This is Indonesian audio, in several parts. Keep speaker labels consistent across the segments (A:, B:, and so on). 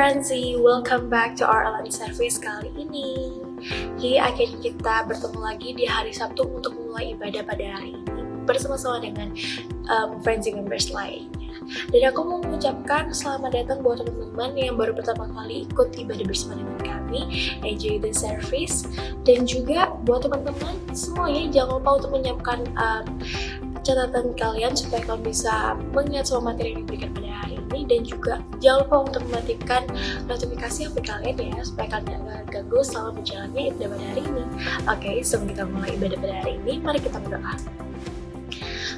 A: Frenzy, welcome back to our online service kali ini. Akhirnya kita bertemu lagi di hari Sabtu untuk mulai ibadah pada hari ini bersama-sama dengan Frenzy members lainnya. Dan aku mau mengucapkan selamat datang buat teman-teman yang baru pertama kali ikut ibadah bersama dengan kami, enjoy the service. Dan juga buat teman-teman semuanya jangan lupa untuk menyiapkan catatan kalian supaya kalian bisa mengingat semua materi yang diberikan pada hari ini, dan juga jangan lupa untuk mematikan notifikasi HP kalian ya supaya kalian tidak ganggu selama berjalannya ibadah pada hari ini. Oke, sebelum kita mulai ibadah pada hari ini, mari kita berdoa.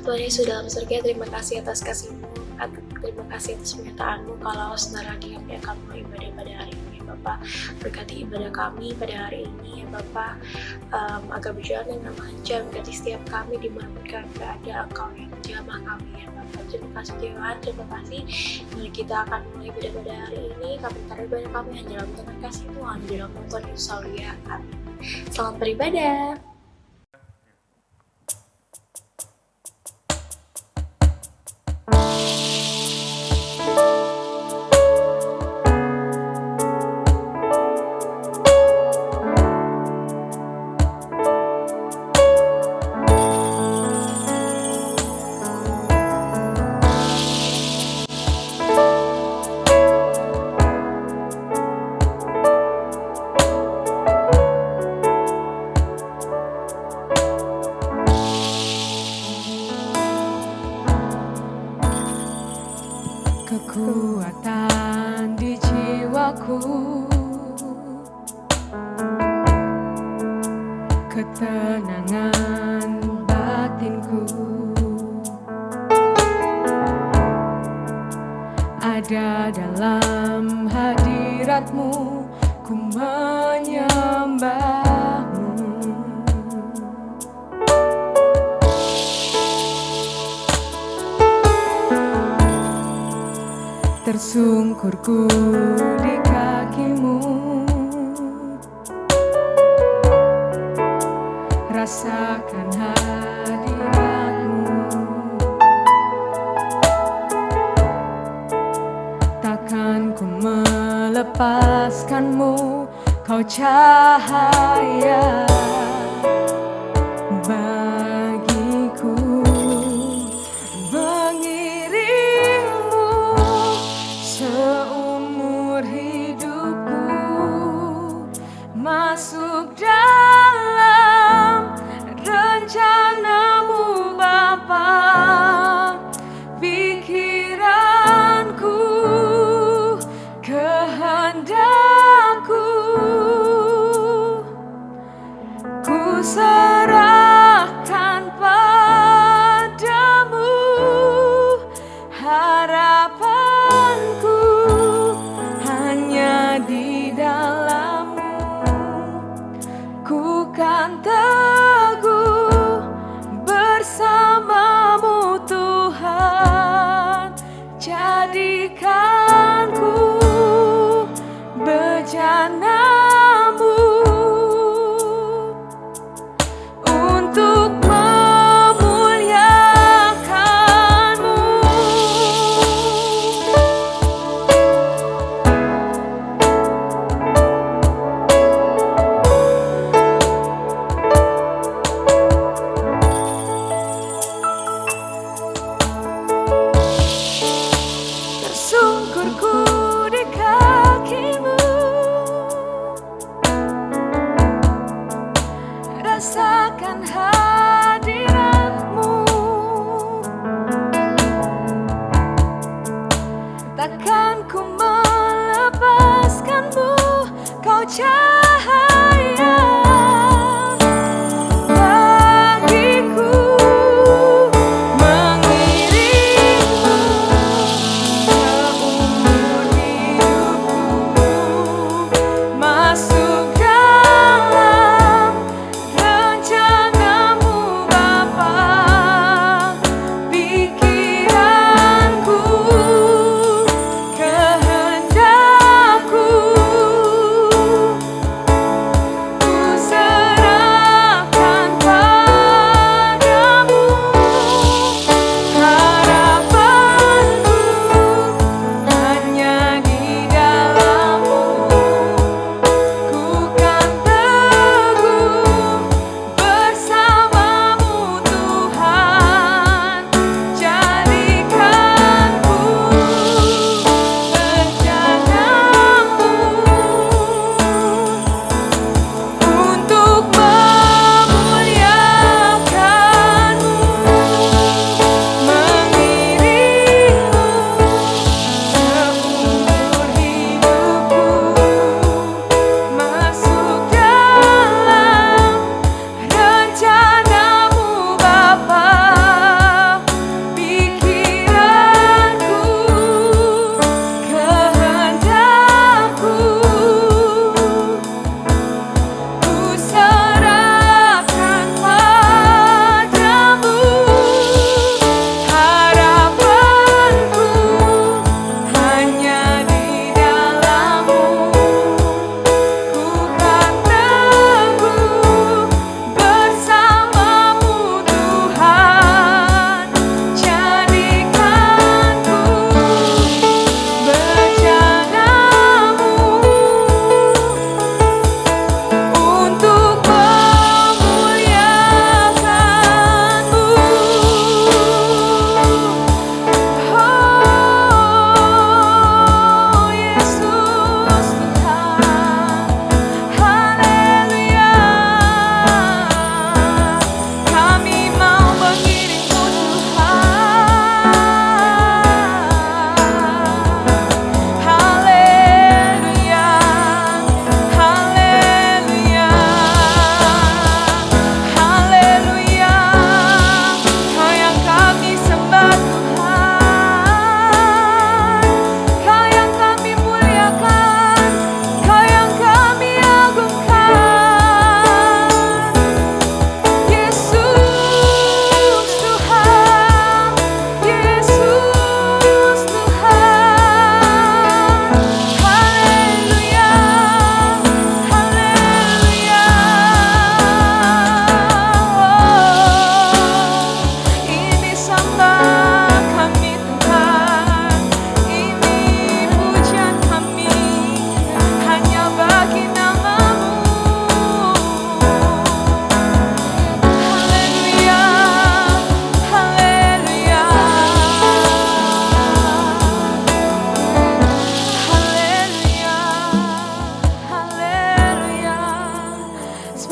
A: Tuhan Yesus dalam surga, terima kasih atas kasih-Mu, terima kasih atas penyertaan-Mu kalau sebentar lagi kami akan mulai ibadah pada hari ini. Bapak, berkati ibadah kami pada hari ini ya Bapak, agar berjalan dengan lancar, berkati setiap kami dimanapun kami berada, Engkau yang menjamah kami ya Bapak. Terima kasih Tuhan, terima kasih. Mari kita akan mulai ibadah pada hari ini. Kami taruh ibadah kami hanya dalam Tuhan kasih-Mu, hanya dalam Tuhan Yesus ya. Amin. Selamat beribadah.
B: Kekuatan di jiwaku, ketenangan batinku, ada dalam hadirat-Mu, ku menyembah-Mu. Tersungkurku di kaki-Mu, rasakan hadirat-Mu, takkan ku melepaskan-Mu, Kau cahaya bagiku. Mengiring-Mu seumur hidupku, masuk dalam rencana-Mu Bapa. Pikiranku, kehendakku, ku serahkan padamu. Harapanku hanya di dalam-Mu, ku kan teguh bersama-Mu Tuhan. Jadikanku bejana-Mu untuk memuliakan-Mu.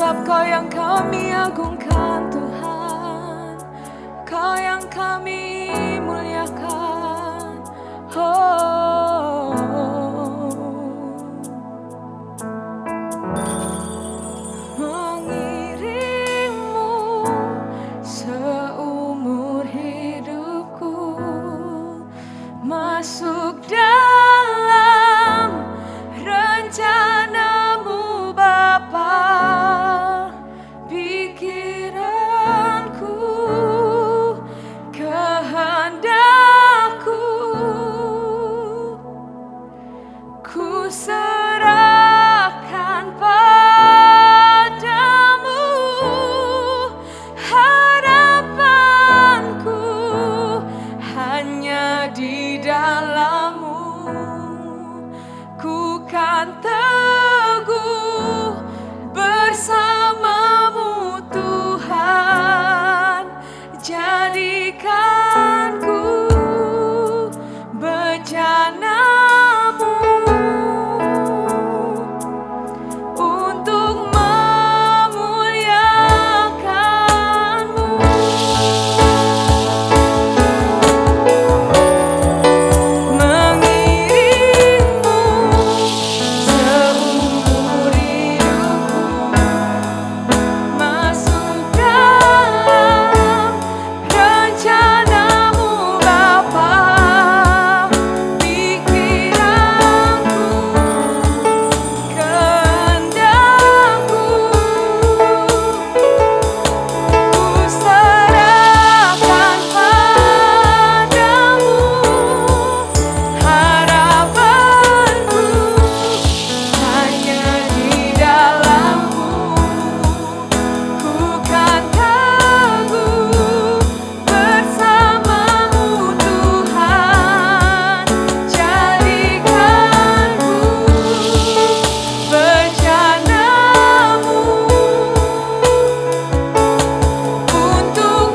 B: sebab Kau yang kami agungkan Tuhan, Kau yang kami muliakan. Mengiringmu seumur hidupku, masuk dalam rencana-Mu Bapa. Pikiranku, kehendakku, ku serahkan padamu. Harapanku hanya di dalam-Mu. Ku kan teguh bersama-Mu Tuhan. Jadikanku bejana-Mu untuk memuliakan-Mu. Mengiringmu seumur hidupku, masuk dalam rencana-Mu Bapa. Pikiranku, kehendakku, ku serahkan padamu. Harapanku hanya di dalam-Mu. Ku kan teguh bersama-Mu Tuhan. Jadikanku bejana-Mu untuk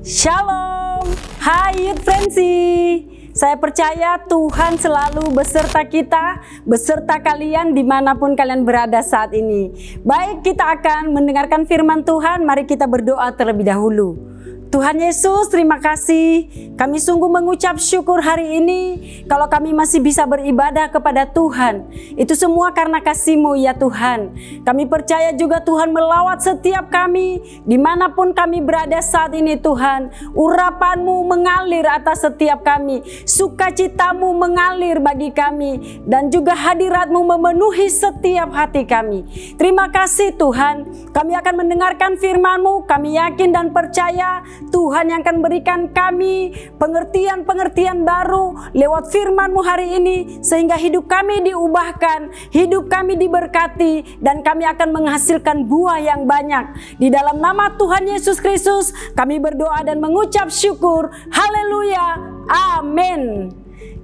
C: Shalom, hai Youth Frenzy. Saya percaya Tuhan selalu beserta kita, beserta kalian dimanapun kalian berada saat ini. Baik, kita akan mendengarkan firman Tuhan, mari kita berdoa terlebih dahulu. Tuhan Yesus, terima kasih. Kami sungguh mengucap syukur hari ini kalau kami masih bisa beribadah kepada Tuhan. Itu semua karena kasih-Mu ya Tuhan. Kami percaya juga Tuhan melawat setiap kami dimanapun kami berada saat ini Tuhan. Urapan-Mu mengalir atas setiap kami. Sukacita-Mu mengalir bagi kami. Dan juga hadirat-Mu memenuhi setiap hati kami. Terima kasih Tuhan. Kami akan mendengarkan firman-Mu. Kami yakin dan percaya Tuhan yang akan berikan kami pengertian-pengertian baru lewat firman-Mu hari ini, sehingga hidup kami diubahkan, hidup kami diberkati, dan kami akan menghasilkan buah yang banyak. Di dalam nama Tuhan Yesus Kristus kami berdoa dan mengucap syukur. Haleluya, amin.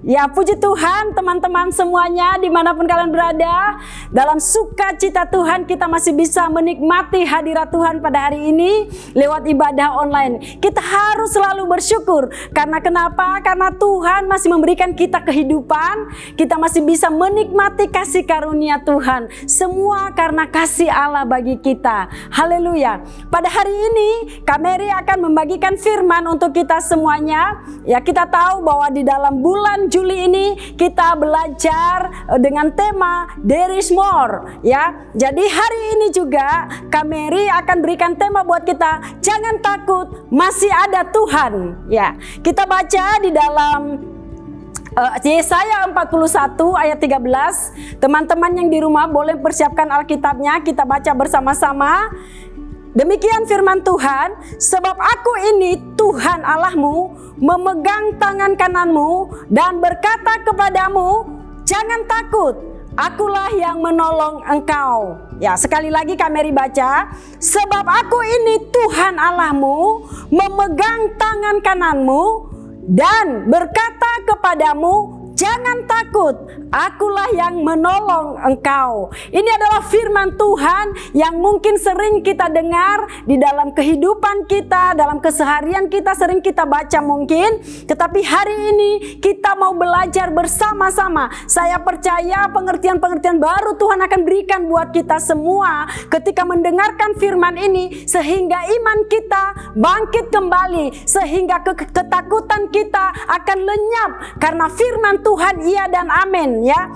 C: Ya, puji Tuhan teman-teman semuanya dimanapun kalian berada. Dalam sukacita Tuhan kita masih bisa menikmati hadirat Tuhan pada hari ini lewat ibadah online. Kita harus selalu bersyukur. Karena kenapa? Karena Tuhan masih memberikan kita kehidupan. Kita masih bisa menikmati kasih karunia Tuhan. Semua karena kasih Allah bagi kita. Haleluya. Pada hari ini Kak Mary akan membagikan firman untuk kita semuanya. Ya, kita tahu bahwa di dalam bulan Juli ini kita belajar dengan tema There is more, ya. Jadi hari ini juga Kak Mary akan berikan tema buat kita, jangan takut, masih ada Tuhan. Ya, kita baca di dalam Yesaya 41 ayat 13. Teman-teman yang di rumah boleh persiapkan Alkitabnya, kita baca bersama-sama. Demikian firman Tuhan, sebab aku ini Tuhan Allahmu, memegang tangan kananmu dan berkata kepadamu, jangan takut, akulah yang menolong engkau. Ya, sekali lagi Kak Mary baca, sebab aku ini Tuhan Allahmu, memegang tangan kananmu dan berkata kepadamu, jangan takut, akulah yang menolong engkau. Ini adalah firman Tuhan yang mungkin sering kita dengar di dalam kehidupan kita, dalam keseharian kita sering kita baca mungkin. Tetapi hari ini kita mau belajar bersama-sama. Saya percaya pengertian-pengertian baru Tuhan akan berikan buat kita semua ketika mendengarkan firman ini, sehingga iman kita bangkit kembali, sehingga ketakutan kita akan lenyap karena firman Tuhan iya dan amin ya.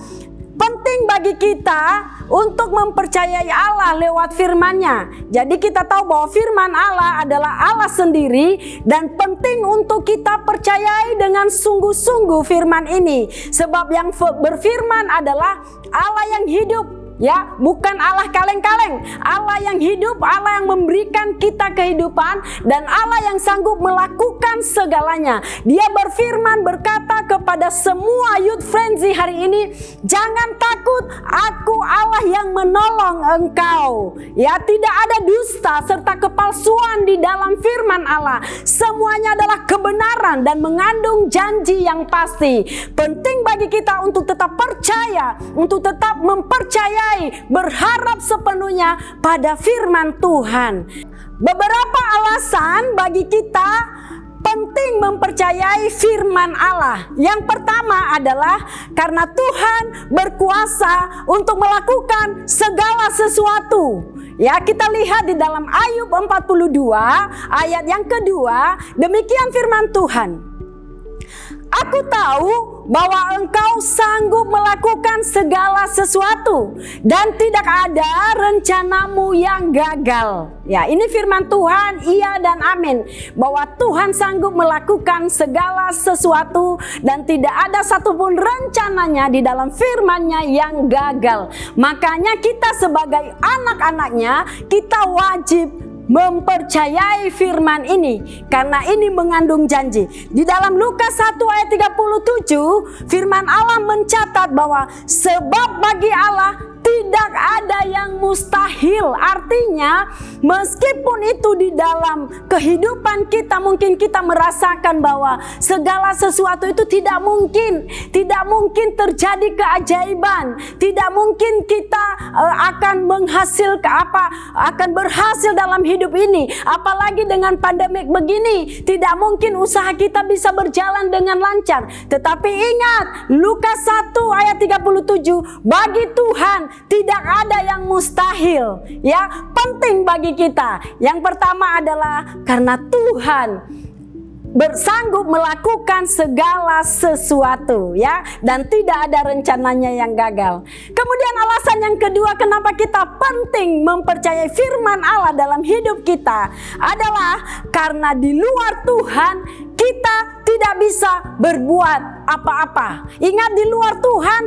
C: Penting bagi kita untuk mempercayai Allah lewat firman-Nya. Jadi kita tahu bahwa firman Allah adalah Allah sendiri, dan penting untuk kita percayai dengan sungguh-sungguh firman ini. Sebab yang berfirman adalah Allah yang hidup. Ya, bukan Allah kaleng-kaleng. Allah yang hidup, Allah yang memberikan kita kehidupan, dan Allah yang sanggup melakukan segalanya. Dia berfirman berkata kepada semua Youth Frenzy hari ini, jangan takut, aku Allah yang menolong engkau. Ya, tidak ada dusta serta kepalsuan di dalam firman Allah. Semuanya adalah kebenaran dan mengandung janji yang pasti. Penting bagi kita untuk tetap percaya, untuk tetap mempercayai, berharap sepenuhnya pada firman Tuhan. Beberapa alasan bagi kita penting mempercayai firman Allah. Yang pertama adalah karena Tuhan berkuasa untuk melakukan segala sesuatu. Ya, kita lihat di dalam Ayub 42 ayat yang kedua, demikian firman Tuhan. Aku tahu bahwa engkau sanggup melakukan segala sesuatu dan tidak ada rencanamu yang gagal. Ya, ini firman Tuhan, iya dan amin. Bahwa Tuhan sanggup melakukan segala sesuatu dan tidak ada satupun rencananya di dalam firman-Nya yang gagal. Makanya kita sebagai anak-anaknya, kita wajib mempercayai firman ini karena ini mengandung janji. Di dalam Lukas 1 ayat 37 firman Allah mencatat bahwa sebab bagi Allah tidak ada yang mustahil. Artinya meskipun itu di dalam kehidupan kita mungkin kita merasakan bahwa segala sesuatu itu tidak mungkin terjadi keajaiban, tidak mungkin kita akan akan berhasil dalam hidup ini, apalagi dengan pandemik begini, tidak mungkin usaha kita bisa berjalan dengan lancar. Tetapi ingat, Lukas 1 ayat 37, bagi Tuhan tidak ada yang mustahil. Ya, penting bagi kita. Yang pertama adalah karena Tuhan bersanggup melakukan segala sesuatu, ya, dan tidak ada rencananya yang gagal. Kemudian alasan yang kedua kenapa kita penting mempercayai firman Allah dalam hidup kita adalah karena di luar Tuhan kita tidak bisa berbuat apa-apa. Ingat, di luar Tuhan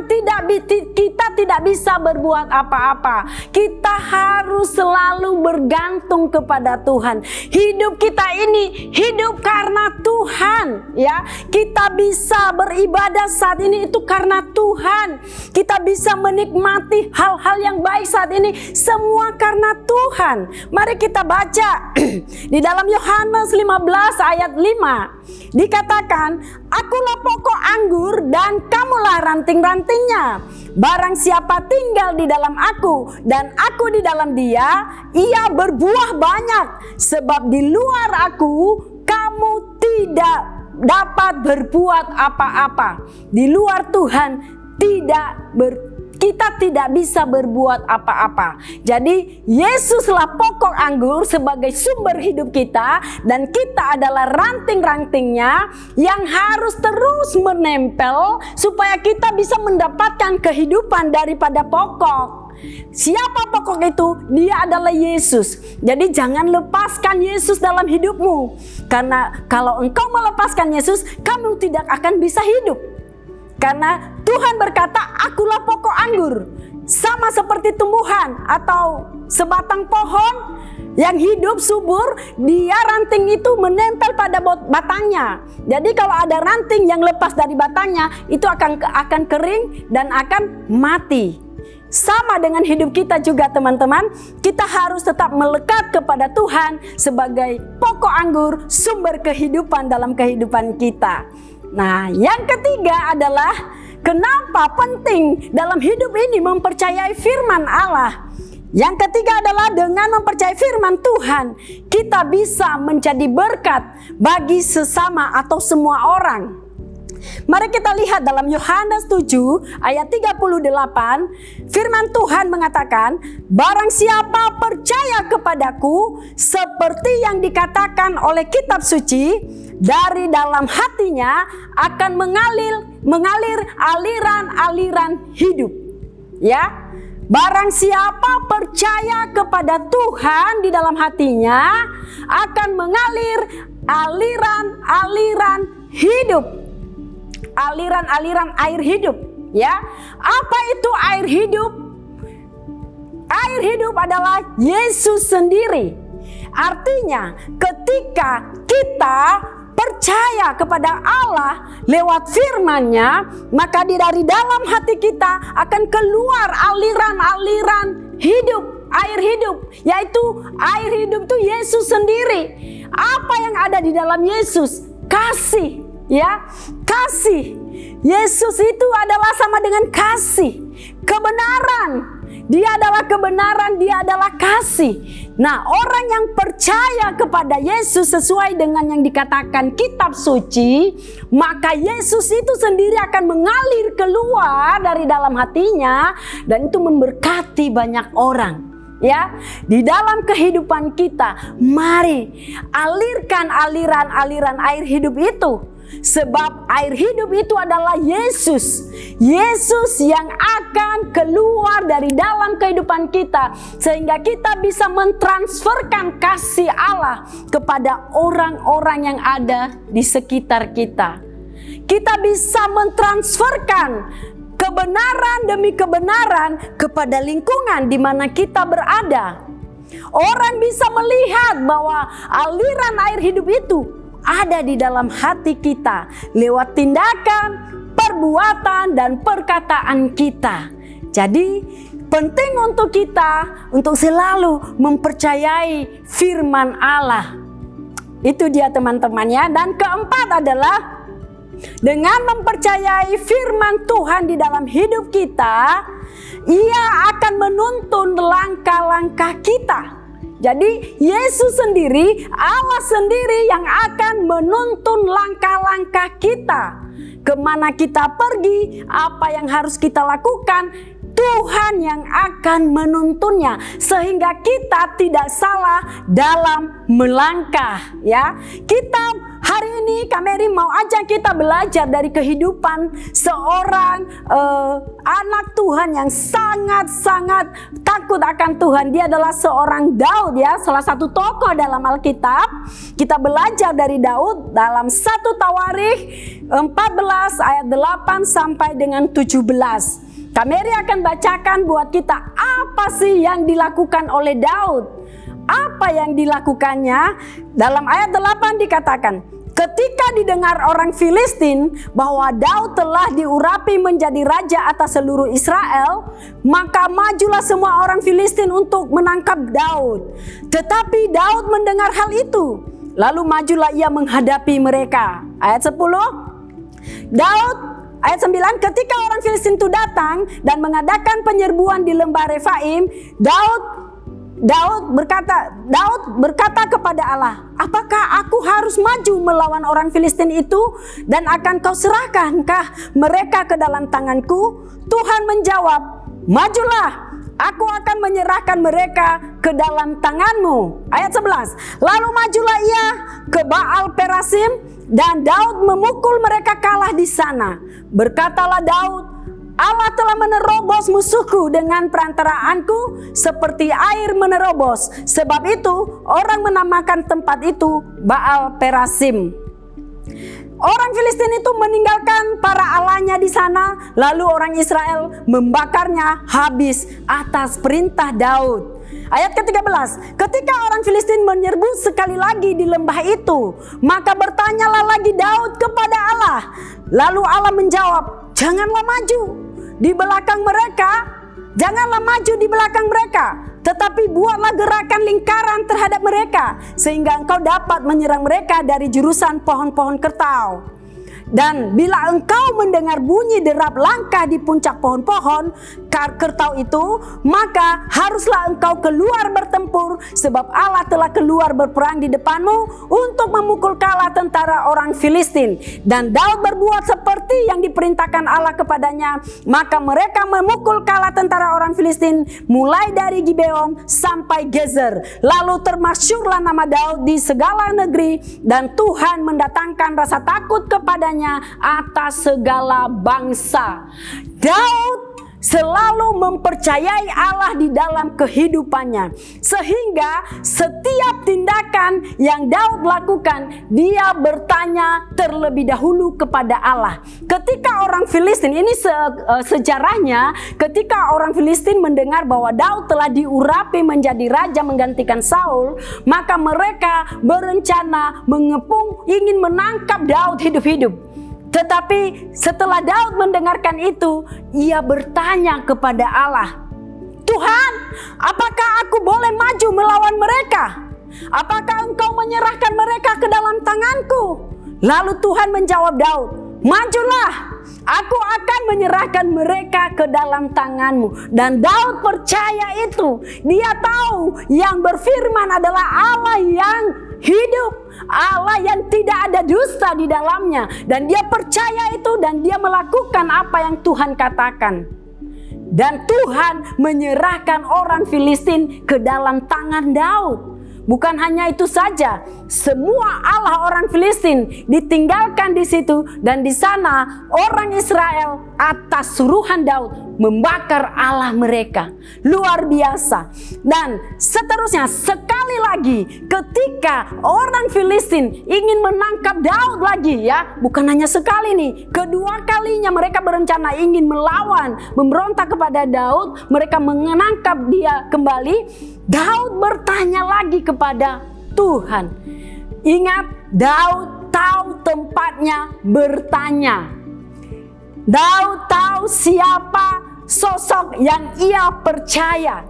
C: kita tidak bisa berbuat apa-apa. Kita harus selalu bergantung kepada Tuhan. Hidup kita ini hidup karena Tuhan, ya. Kita bisa beribadah saat ini itu karena Tuhan. Kita bisa menikmati hal-hal yang baik saat ini semua karena Tuhan. Mari kita baca di dalam Yohanes 15 ayat 5. Dikatakan, akulah pokok anggur dan kamulah ranting-rantingnya. Barang siapa tinggal di dalam aku dan aku di dalam dia, ia berbuah banyak. Sebab di luar aku kamu tidak dapat berbuat apa-apa. Di luar Tuhan kita tidak bisa berbuat apa-apa. Jadi Yesuslah pokok anggur sebagai sumber hidup kita, dan kita adalah ranting-rantingnya yang harus terus menempel supaya kita bisa mendapatkan kehidupan daripada pokok. Siapa pokok itu? Dia adalah Yesus. Jadi jangan lepaskan Yesus dalam hidupmu, karena kalau engkau melepaskan Yesus, kamu tidak akan bisa hidup. Karena Tuhan berkata, akulah pokok anggur. Sama seperti tumbuhan atau sebatang pohon, Yang hidup subur, dia ranting itu menempel pada batangnya. Jadi kalau ada ranting yang lepas dari batangnya, itu akan kering dan akan mati. Sama dengan hidup kita juga teman-teman, kita harus tetap melekat kepada Tuhan sebagai pokok anggur, sumber kehidupan dalam kehidupan kita. Nah, yang ketiga adalah kenapa penting dalam hidup ini mempercayai firman Allah. Yang ketiga adalah dengan mempercayai firman Tuhan, kita bisa menjadi berkat bagi sesama atau semua orang. Mari kita lihat dalam Yohanes 7 ayat 38, firman Tuhan mengatakan, barang siapa percaya kepadaku, seperti yang dikatakan oleh kitab suci, dari dalam hatinya akan mengalir aliran-aliran hidup. Ya. Barang siapa percaya kepada Tuhan di dalam hatinya akan mengalir aliran-aliran hidup. Aliran-aliran air hidup, ya. Apa itu air hidup? Air hidup adalah Yesus sendiri. Artinya, ketika kita percaya kepada Allah lewat firman-Nya, maka dari dalam hati kita akan keluar aliran-aliran hidup, air hidup, yaitu air hidup itu Yesus sendiri. Apa yang ada di dalam Yesus? Kasih, ya, kasih. Yesus itu adalah sama dengan kasih, kebenaran. Dia adalah kebenaran, dia adalah kasih. Nah, orang yang percaya kepada Yesus sesuai dengan yang dikatakan kitab suci, maka Yesus itu sendiri akan mengalir keluar dari dalam hatinya dan itu memberkati banyak orang. Ya, di dalam kehidupan kita, mari alirkan aliran-aliran air hidup itu. Sebab air hidup itu adalah Yesus. Yesus yang akan keluar dari dalam kehidupan kita, sehingga kita bisa mentransferkan kasih Allah kepada orang-orang yang ada di sekitar kita. Kita bisa mentransferkan kebenaran demi kebenaran kepada lingkungan di mana kita berada. Orang bisa melihat bahwa aliran air hidup itu ada di dalam hati kita lewat tindakan, perbuatan, dan perkataan kita. Jadi penting untuk kita untuk selalu mempercayai firman Allah. Itu dia teman-teman ya. Dan keempat adalah dengan mempercayai firman Tuhan di dalam hidup kita, Ia akan menuntun langkah-langkah kita. Jadi Yesus sendiri, Allah sendiri yang akan menuntun langkah-langkah kita. Kemana kita pergi, apa yang harus kita lakukan, Tuhan yang akan menuntunnya. Sehingga kita tidak salah dalam melangkah. Ya, kita hari ini Mary mau ajak kita belajar dari kehidupan seorang anak Tuhan yang sangat-sangat takut akan Tuhan. Dia adalah seorang Daud ya, salah satu tokoh dalam Alkitab. Kita belajar dari Daud dalam 1 Tawarikh 14 ayat 8 sampai dengan 17. Mary akan bacakan buat kita apa sih yang dilakukan oleh Daud. Apa yang dilakukannya? Dalam ayat 8 dikatakan, ketika didengar orang Filistin bahwa Daud telah diurapi menjadi raja atas seluruh Israel, maka majulah semua orang Filistin untuk menangkap Daud. Tetapi Daud mendengar hal itu, lalu majulah ia menghadapi mereka. Ayat 10, Daud, ayat 9, ketika orang Filistin itu datang dan mengadakan penyerbuan di lembah Refaim, Daud berkata kepada Allah, apakah aku harus maju melawan orang Filistin itu dan akan kau serahkankah mereka ke dalam tanganku? Tuhan menjawab, majulah, aku akan menyerahkan mereka ke dalam tanganmu. Ayat 11, lalu majulah ia ke Baal Perasim dan Daud memukul mereka kalah di sana. Berkatalah Daud, Allah telah menerobos musuhku dengan perantaraanku seperti air menerobos. Sebab itu orang menamakan tempat itu Baal Perasim. Orang Filistin itu meninggalkan para allahnya di sana, lalu orang Israel membakarnya habis atas perintah Daud. Ayat ke-13, ketika orang Filistin menyerbu sekali lagi di lembah itu, maka bertanyalah lagi Daud kepada Allah. Lalu Allah menjawab, janganlah maju di belakang mereka, janganlah maju di belakang mereka, tetapi buatlah gerakan lingkaran terhadap mereka, sehingga engkau dapat menyerang mereka dari jurusan pohon-pohon kertau. Dan bila engkau mendengar bunyi derap langkah di puncak pohon-pohon kertau itu, maka haruslah engkau keluar bertempur, sebab Allah telah keluar berperang di depanmu untuk memukul kalah tentara orang Filistin. Dan Daud berbuat seperti yang diperintahkan Allah kepadanya, maka mereka memukul kalah tentara orang Filistin mulai dari Gibeon sampai Gezer. Lalu termasyurlah nama Daud di segala negeri, dan Tuhan mendatangkan rasa takut kepadanya atas segala bangsa. Daud selalu mempercayai Allah di dalam kehidupannya, sehingga setiap tindakan yang Daud lakukan, dia bertanya terlebih dahulu kepada Allah. Ketika orang Filistin, ini sejarahnya, ketika orang Filistin mendengar bahwa Daud telah diurapi menjadi raja menggantikan Saul, maka mereka berencana mengepung, ingin menangkap Daud hidup-hidup. Tetapi setelah Daud mendengarkan itu, ia bertanya kepada Allah, Tuhan, apakah aku boleh maju melawan mereka? Apakah engkau menyerahkan mereka ke dalam tanganku? Lalu Tuhan menjawab Daud, majulah, aku akan menyerahkan mereka ke dalam tanganmu. Dan Daud percaya itu. Dia tahu yang berfirman adalah Allah yang hidup, Allah yang tidak ada dusta di dalamnya. Dan dia percaya itu, dan dia melakukan apa yang Tuhan katakan. Dan Tuhan menyerahkan orang Filistin ke dalam tangan Daud. Bukan hanya itu saja, semua Allah orang Filistin ditinggalkan di situ, dan di sana orang Israel atas suruhan Daud membakar Allah mereka. Luar biasa. Dan seterusnya, sekali lagi ketika orang Filistin ingin menangkap Daud lagi, ya, bukan hanya sekali nih, kedua kalinya mereka berencana ingin melawan, memberontak kepada Daud, mereka menangkap dia kembali. Daud bertanya lagi kepada Tuhan. Ingat, Daud tahu tempatnya bertanya. Daud tahu siapa sosok yang ia percaya.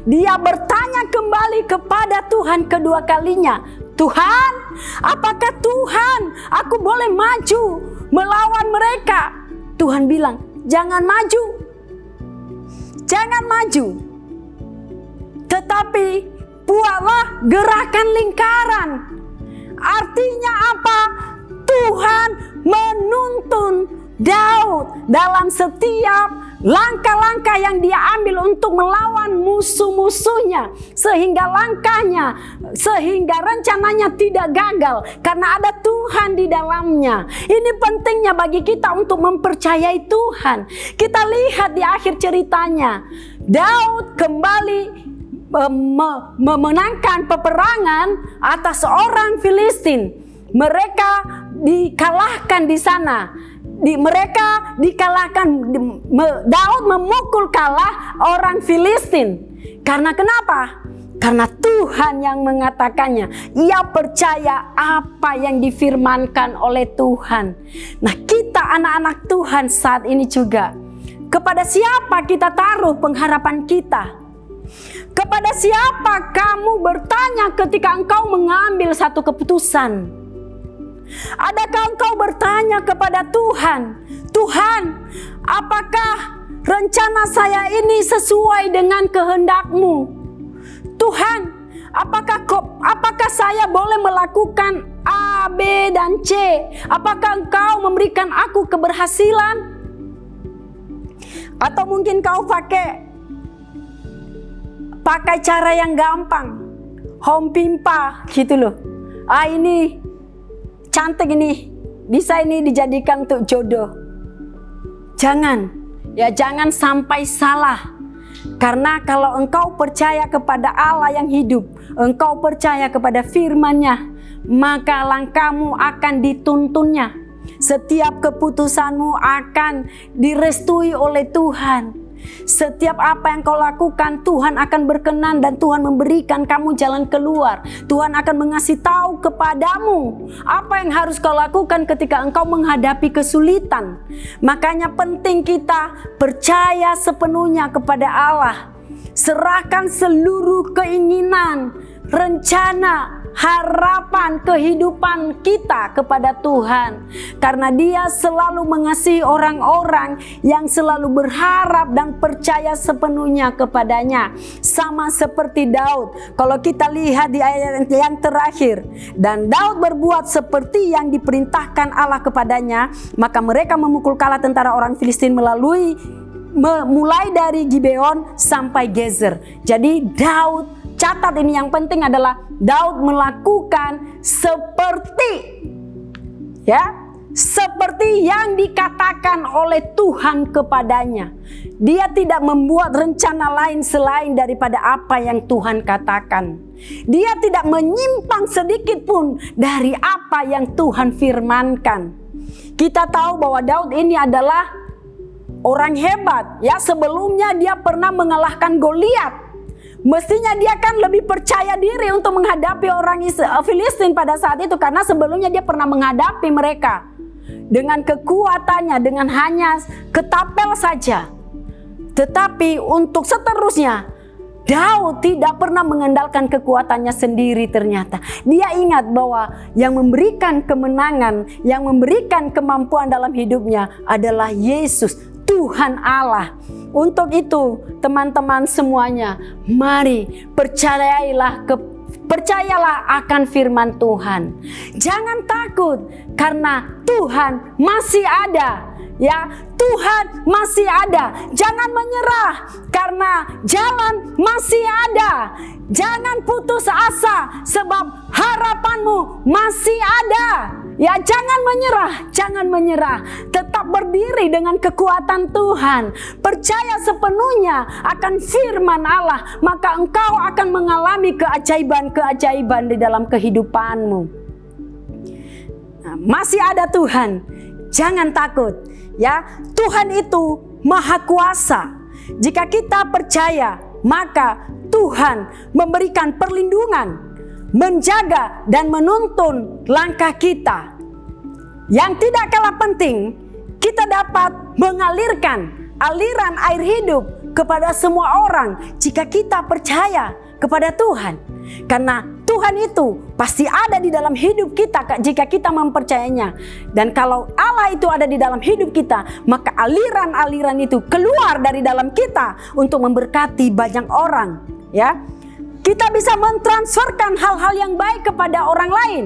C: Dia bertanya kembali kepada Tuhan kedua kalinya. Tuhan, apakah Tuhan aku boleh maju melawan mereka? Tuhan bilang, jangan maju. Jangan maju. Tetapi buatlah gerakan lingkaran. Artinya apa? Tuhan menuntun Daud dalam setiap langkah-langkah yang dia ambil untuk melawan musuh-musuhnya, sehingga rencananya tidak gagal karena ada Tuhan di dalamnya. Ini pentingnya bagi kita untuk mempercayai Tuhan. Kita lihat di akhir ceritanya, Daud kembali memenangkan peperangan atas orang Filistin. Mereka dikalahkan di sana. Mereka dikalahkan. Daud memukul kalah orang Filistin. Karena kenapa? Karena Tuhan yang mengatakannya. Ia percaya apa yang difirmankan oleh Tuhan. Nah, kita anak-anak Tuhan saat ini juga, kepada siapa kita taruh pengharapan kita? Kepada siapa kamu bertanya ketika engkau mengambil satu keputusan? Adakah engkau bertanya kepada Tuhan, Tuhan, apakah rencana saya ini sesuai dengan kehendak-Mu? Tuhan, apakah saya boleh melakukan A, B, dan C? Apakah engkau memberikan aku keberhasilan? Atau mungkin kau pakai cara yang gampang, home pimpa gitu loh. Ini cantik, ini bisa ini dijadikan untuk jodoh. Jangan sampai salah. Karena kalau engkau percaya kepada Allah yang hidup, engkau percaya kepada firman-Nya, maka langkahmu akan dituntunnya. Setiap keputusanmu akan direstui oleh Tuhan. Setiap apa yang kau lakukan, Tuhan akan berkenan dan Tuhan memberikan kamu jalan keluar. Tuhan akan mengasih tahu kepadamu apa yang harus kau lakukan ketika engkau menghadapi kesulitan. Makanya penting kita percaya sepenuhnya kepada Allah. Serahkan seluruh keinginan, rencana, harapan kehidupan kita kepada Tuhan, karena Dia selalu mengasihi orang-orang yang selalu berharap dan percaya sepenuhnya kepadanya. Sama seperti Daud, kalau kita lihat di ayat yang terakhir, dan Daud berbuat seperti yang diperintahkan Allah kepadanya, maka mereka memukul kalah tentara orang Filistin mulai dari Gibeon sampai Gezer. Jadi Daud, catat ini yang penting adalah Daud melakukan seperti yang dikatakan oleh Tuhan kepadanya. Dia tidak membuat rencana lain selain daripada apa yang Tuhan katakan. Dia tidak menyimpang sedikit pun dari apa yang Tuhan firmankan. Kita tahu bahwa Daud ini adalah orang hebat, ya. Sebelumnya dia pernah mengalahkan Goliat. Mestinya dia kan lebih percaya diri untuk menghadapi orang Filistin pada saat itu, karena sebelumnya dia pernah menghadapi mereka dengan kekuatannya, dengan hanya ketapel saja. Tetapi untuk seterusnya, Daud tidak pernah mengandalkan kekuatannya sendiri ternyata. Dia ingat bahwa yang memberikan kemenangan, yang memberikan kemampuan dalam hidupnya adalah Yesus, Tuhan Allah. Untuk itu teman-teman semuanya, mari percayalah akan firman Tuhan. Jangan takut, karena Tuhan masih ada. Ya, Tuhan masih ada. Jangan menyerah, karena jalan masih ada. Jangan putus asa, sebab harapanmu masih ada. Ya, jangan menyerah. Tetap berdiri dengan kekuatan Tuhan. Percaya sepenuhnya akan firman Allah, maka engkau akan mengalami keajaiban-keajaiban di dalam kehidupanmu. Nah, masih ada Tuhan. Jangan takut. Ya, Tuhan itu Maha Kuasa. Jika kita percaya, maka Tuhan memberikan perlindungan, menjaga dan menuntun langkah kita. Yang tidak kalah penting, kita dapat mengalirkan aliran air hidup kepada semua orang jika kita percaya kepada Tuhan. Karena Tuhan itu pasti ada di dalam hidup kita jika kita mempercayainya. Dan kalau Allah itu ada di dalam hidup kita, maka aliran-aliran itu keluar dari dalam kita untuk memberkati banyak orang. Ya, kita bisa mentransferkan hal-hal yang baik kepada orang lain,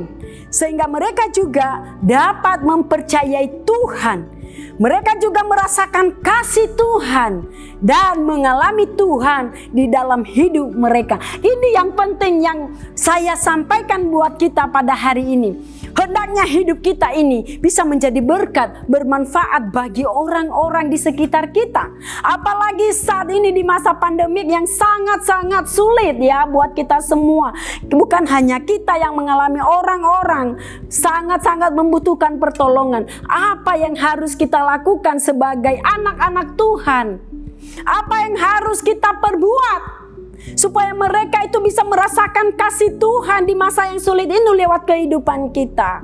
C: sehingga mereka juga dapat mempercayai Tuhan. Mereka juga merasakan kasih Tuhan dan mengalami Tuhan di dalam hidup mereka. Ini yang penting yang saya sampaikan buat kita pada hari ini. Hendaknya hidup kita ini bisa menjadi berkat, bermanfaat bagi orang-orang di sekitar kita. Apalagi saat ini di masa pandemik yang sangat-sangat sulit ya buat kita semua. Bukan hanya kita yang mengalami, orang-orang sangat-sangat membutuhkan pertolongan. Apa yang harus kita lakukan sebagai anak-anak Tuhan? Apa yang harus kita perbuat supaya mereka itu bisa merasakan kasih Tuhan di masa yang sulit ini lewat kehidupan kita?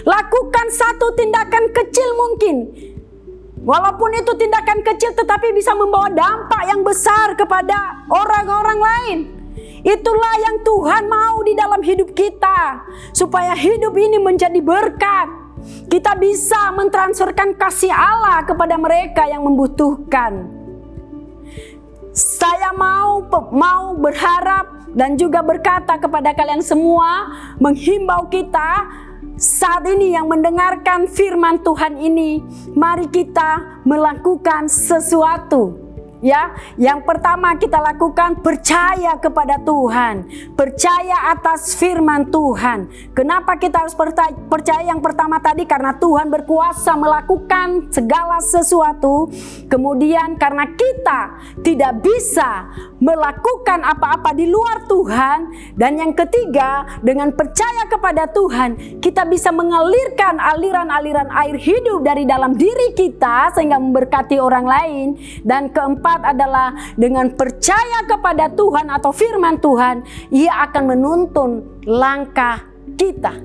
C: Lakukan satu tindakan kecil mungkin. Walaupun itu tindakan kecil, tetapi bisa membawa dampak yang besar kepada orang-orang lain. Itulah yang Tuhan mau di dalam hidup kita, supaya hidup ini menjadi berkat. Kita bisa mentransferkan kasih Allah kepada mereka yang membutuhkan. Saya mau berharap dan juga berkata kepada kalian semua, menghimbau kita saat ini yang mendengarkan firman Tuhan ini, mari kita melakukan sesuatu. Ya, yang pertama kita lakukan percaya kepada Tuhan, percaya atas firman Tuhan. Kenapa kita harus percaya yang pertama tadi? Karena Tuhan berkuasa melakukan segala sesuatu. Kemudian karena kita tidak bisa melakukan apa-apa di luar Tuhan. Dan yang ketiga, dengan percaya kepada Tuhan, kita bisa mengalirkan aliran-aliran air hidup dari dalam diri kita sehingga memberkati orang lain. Dan keempat, keempat adalah dengan percaya kepada Tuhan atau firman Tuhan, ia akan menuntun langkah kita.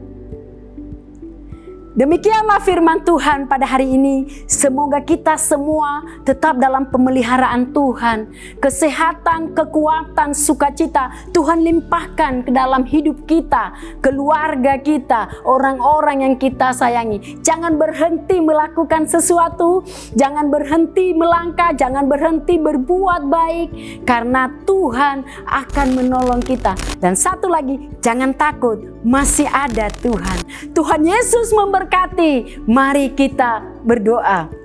C: Demikianlah firman Tuhan pada hari ini. Semoga kita semua tetap dalam pemeliharaan Tuhan. Kesehatan, kekuatan, sukacita Tuhan limpahkan ke dalam hidup kita, keluarga kita, orang-orang yang kita sayangi. Jangan berhenti melakukan sesuatu, jangan berhenti melangkah, jangan berhenti berbuat baik, karena Tuhan akan menolong kita. Dan satu lagi, jangan takut, masih ada Tuhan. Tuhan Yesus memberkati. Mari kita berdoa.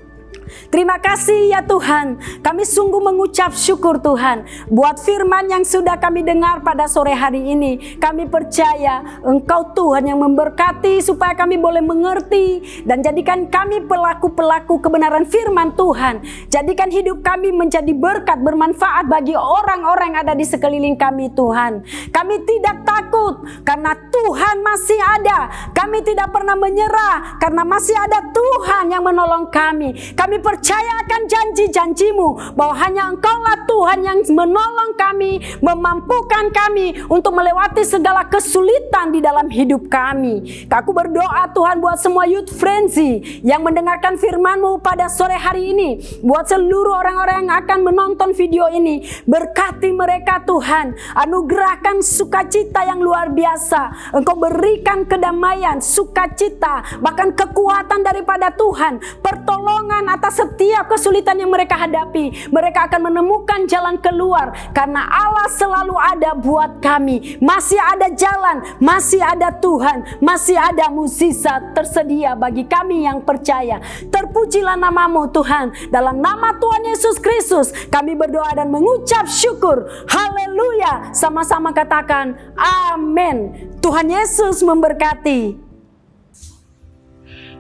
C: Terima kasih ya Tuhan, kami sungguh mengucap syukur Tuhan buat firman yang sudah kami dengar pada sore hari ini. Kami percaya Engkau Tuhan yang memberkati supaya kami boleh mengerti, dan jadikan kami pelaku-pelaku kebenaran firman Tuhan. Jadikan hidup kami menjadi berkat, bermanfaat bagi orang-orang yang ada di sekeliling kami Tuhan. Kami tidak takut karena Tuhan masih ada. Kami tidak pernah menyerah karena masih ada Tuhan yang menolong kami. Kami percaya akan janji-janji-Mu bahwa hanya Engkaulah Tuhan yang menolong kami, memampukan kami untuk melewati segala kesulitan di dalam hidup kami. Aku berdoa Tuhan buat semua Youth Frenzy yang mendengarkan firman-Mu pada sore hari ini, buat seluruh orang-orang yang akan menonton video ini, berkati mereka Tuhan, anugerahkan sukacita yang luar biasa. Engkau berikan kedamaian, sukacita, bahkan kekuatan daripada Tuhan, pertolongan atas setiap kesulitan yang mereka hadapi. Mereka akan menemukan jalan keluar karena Allah selalu ada buat kami. Masih ada jalan, masih ada Tuhan, masih ada mukjizat tersedia bagi kami yang percaya. Terpujilah nama-Mu Tuhan. Dalam nama Tuhan Yesus Kristus kami berdoa dan mengucap syukur. Haleluya. Sama-sama katakan amin. Tuhan Yesus memberkati.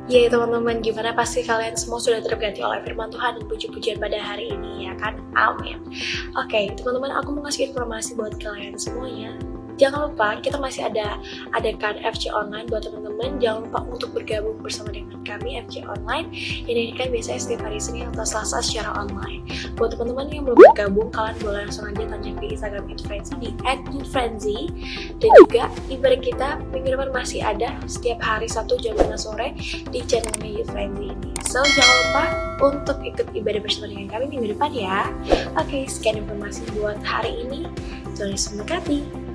A: Ya teman-teman, gimana pasti kalian semua sudah terberkati oleh firman Tuhan dan puji-pujian pada hari ini ya kan? Amin. Oke teman-teman, aku mau kasih informasi buat kalian semuanya. Jangan lupa kita masih ada adakan FC Online buat teman-teman. Jangan lupa untuk bergabung bersama dengan kami FC Online. Ini kan biasanya setiap hari Senin atau Selasa secara online. Buat teman-teman yang belum bergabung, kalian boleh langsung aja tanya ke Instagram Youth Frenzy di @youthfrenzy. Dan juga ibadah kita minggu depan masih ada setiap hari Sabtu jam 5 sore di channelnya Youth Frenzy ini. So jangan lupa untuk ikut ibadah bersama dengan kami minggu depan ya. Oke, sekian informasi buat hari ini. Tuhan Yesus memberkati.